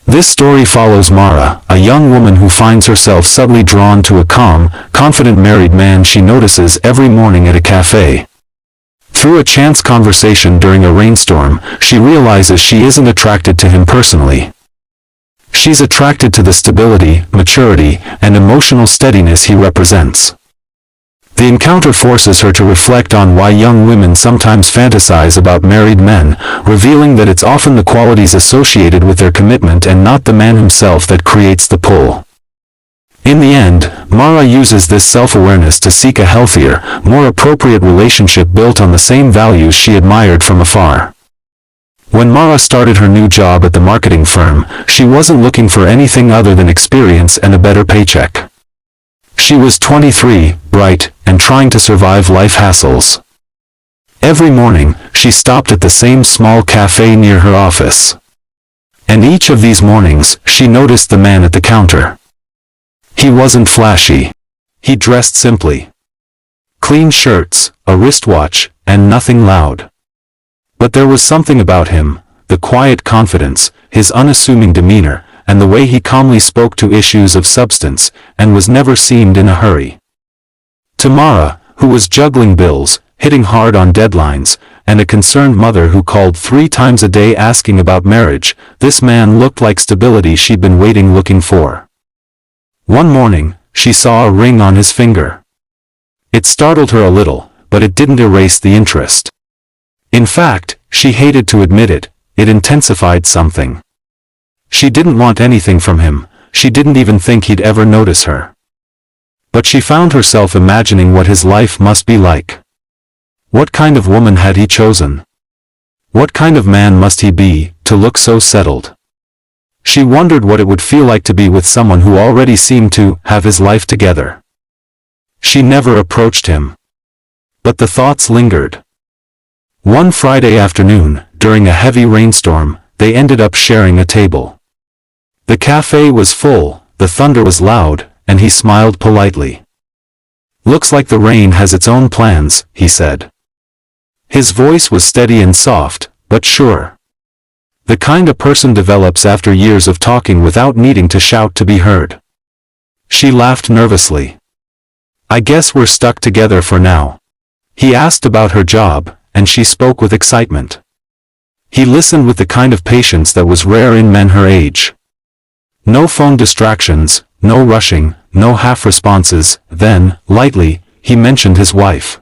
This story follows Mara, a young woman who finds herself subtly drawn to a calm, confident married man she notices every morning at a cafe. Through a chance conversation during a rainstorm, she realizes she isn't attracted to him personally. She's attracted to the stability, maturity, and emotional steadiness he represents. The encounter forces her to reflect on why young women sometimes fantasize about married men, revealing that it's often the qualities associated with their commitment and not the man himself that creates the pull. In the end, Mara uses this self-awareness to seek a healthier, more appropriate relationship built on the same values she admired from afar. When Mara started her new job at the marketing firm, she wasn't looking for anything other than experience and a better paycheck. She was 23, bright, and trying to survive life hassles. Every morning, she stopped at the same small cafe near her office. And each of these mornings, she noticed the man at the counter. He wasn't flashy. He dressed simply. Clean shirts, a wristwatch, and nothing loud. But there was something about him, the quiet confidence, his unassuming demeanor, and the way he calmly spoke to issues of substance, and was never seemed in a hurry. To Mara, who was juggling bills, hitting hard on deadlines, and a concerned mother who called 3 times a day asking about marriage, this man looked like stability she'd been looking for. One morning, she saw a ring on his finger. It startled her a little, but it didn't erase the interest. In fact, she hated to admit it, it intensified something. She didn't want anything from him, she didn't even think he'd ever notice her. But she found herself imagining what his life must be like. What kind of woman had he chosen? What kind of man must he be, to look so settled? She wondered what it would feel like to be with someone who already seemed to have his life together. She never approached him. But the thoughts lingered. One Friday afternoon, during a heavy rainstorm, they ended up sharing a table. The cafe was full, the thunder was loud, and he smiled politely. "Looks like the rain has its own plans," he said. His voice was steady and soft, but sure. The kind a person develops after years of talking without needing to shout to be heard. She laughed nervously. "I guess we're stuck together for now." He asked about her job, and she spoke with excitement. He listened with the kind of patience that was rare in men her age. No phone distractions, no rushing, no half-responses. Then, lightly, he mentioned his wife.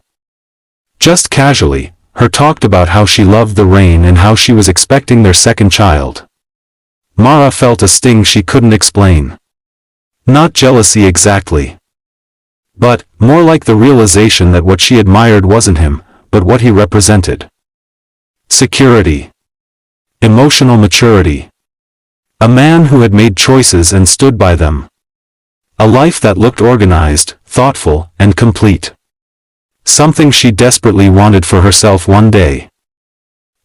Just casually, her talked about how she loved the rain and how she was expecting their second child. Mara felt a sting she couldn't explain. Not jealousy exactly. But, more like the realization that what she admired wasn't him, but what he represented. Security. Emotional maturity. A man who had made choices and stood by them. A life that looked organized, thoughtful, and complete. Something she desperately wanted for herself one day.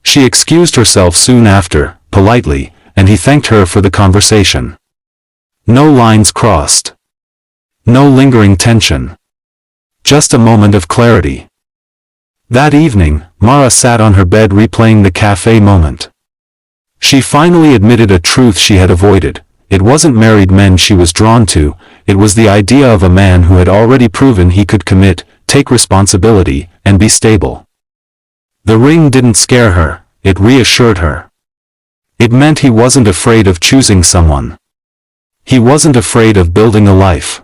She excused herself soon after, politely, and he thanked her for the conversation. No lines crossed. No lingering tension. Just a moment of clarity. That evening, Mara sat on her bed replaying the cafe moment. She finally admitted a truth she had avoided. It wasn't married men she was drawn to, it was the idea of a man who had already proven he could commit, take responsibility, and be stable. The ring didn't scare her, it reassured her. It meant he wasn't afraid of choosing someone. He wasn't afraid of building a life.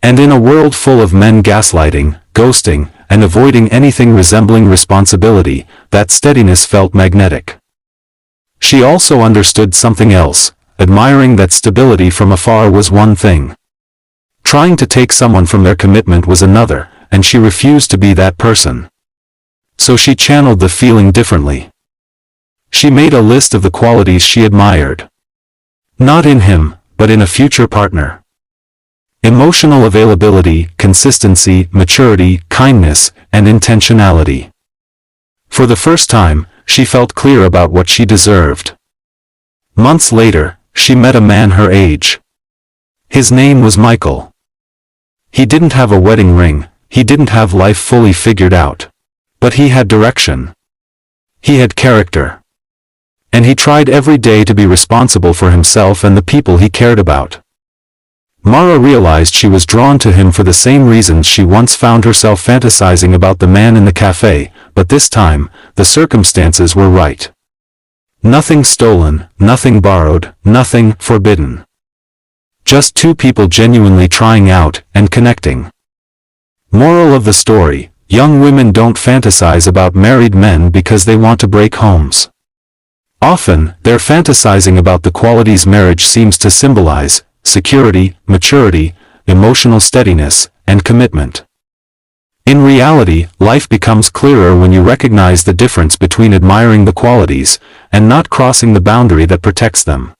And in a world full of men gaslighting, ghosting, and avoiding anything resembling responsibility, that steadiness felt magnetic. She also understood something else, admiring that stability from afar was one thing. Trying to take someone from their commitment was another, and she refused to be that person. So she channeled the feeling differently. She made a list of the qualities she admired. Not in him, but in a future partner. Emotional availability, consistency, maturity, kindness, and intentionality. For the first time, she felt clear about what she deserved. Months later, she met a man her age. His name was Michael. He didn't have a wedding ring, he didn't have life fully figured out. But he had direction. He had character. And he tried every day to be responsible for himself and the people he cared about. Mara realized she was drawn to him for the same reasons she once found herself fantasizing about the man in the cafe, but this time, the circumstances were right. Nothing stolen, nothing borrowed, nothing forbidden. Just two people genuinely trying out and connecting. Moral of the story: young women don't fantasize about married men because they want to break homes. Often, they're fantasizing about the qualities marriage seems to symbolize: security, maturity, emotional steadiness, and commitment. In reality, life becomes clearer when you recognize the difference between admiring the qualities and not crossing the boundary that protects them.